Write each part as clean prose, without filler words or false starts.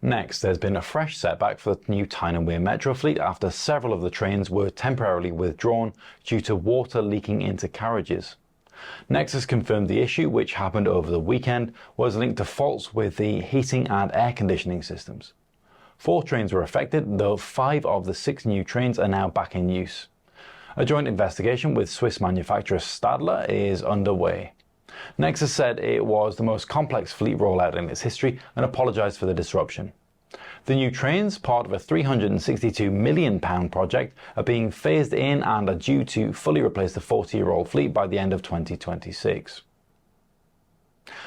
Next, there's been a fresh setback for the new Tyne Wear metro fleet after several of the trains were temporarily withdrawn due to water leaking into carriages. Next has confirmed the issue, which happened over the weekend, was linked to faults with the heating and air conditioning systems. 4 trains were affected, though 5 of the 6 new trains are now back in use. A joint investigation with Swiss manufacturer Stadler is underway. Next has said it was the most complex fleet rollout in its history and apologised for the disruption. The new trains, part of a £362 million project, are being phased in and are due to fully replace the 40-year-old fleet by the end of 2026.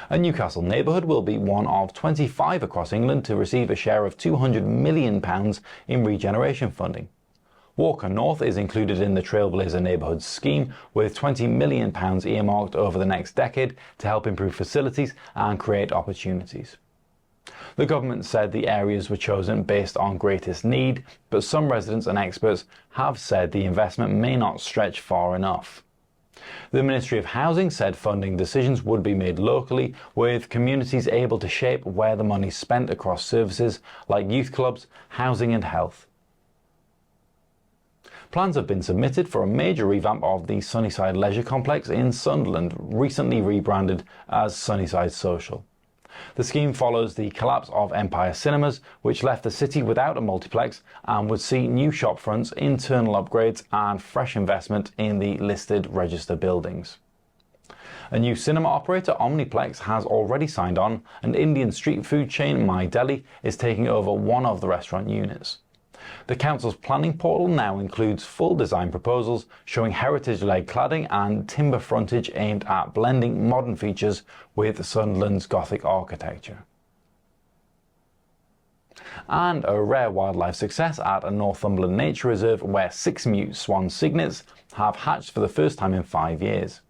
A Newcastle neighbourhood will be one of 25 across England to receive a share of £200 million in regeneration funding. Walker North is included in the Trailblazer Neighbourhoods scheme, with £20 million earmarked over the next decade to help improve facilities and create opportunities. The government said the areas were chosen based on greatest need, but some residents and experts have said the investment may not stretch far enough. The Ministry of Housing said funding decisions would be made locally, with communities able to shape where the money is spent across services like youth clubs, housing and health. Plans have been submitted for a major revamp of the Sunnyside Leisure Complex in Sunderland, recently rebranded as Sunnyside Social. The scheme follows the collapse of Empire Cinemas, which left the city without a multiplex, and would see new shop fronts, internal upgrades and fresh investment in the listed register buildings. A new cinema operator, Omniplex, has already signed on, and Indian street food chain My Deli is taking over one of the restaurant units. The council's planning portal now includes full design proposals showing heritage-led cladding and timber frontage aimed at blending modern features with Sunderland's Gothic architecture. And a rare wildlife success at a Northumberland nature reserve where 6 mute swan cygnets have hatched for the first time in 5 years.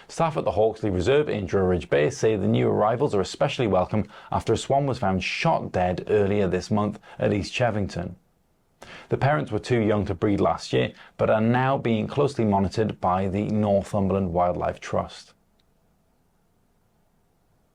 Staff at the Hawksley Reserve in Druridge Bay say the new arrivals are especially welcome after a swan was found shot dead earlier this month at East Chevington. The parents were too young to breed last year, but are now being closely monitored by the Northumberland Wildlife Trust.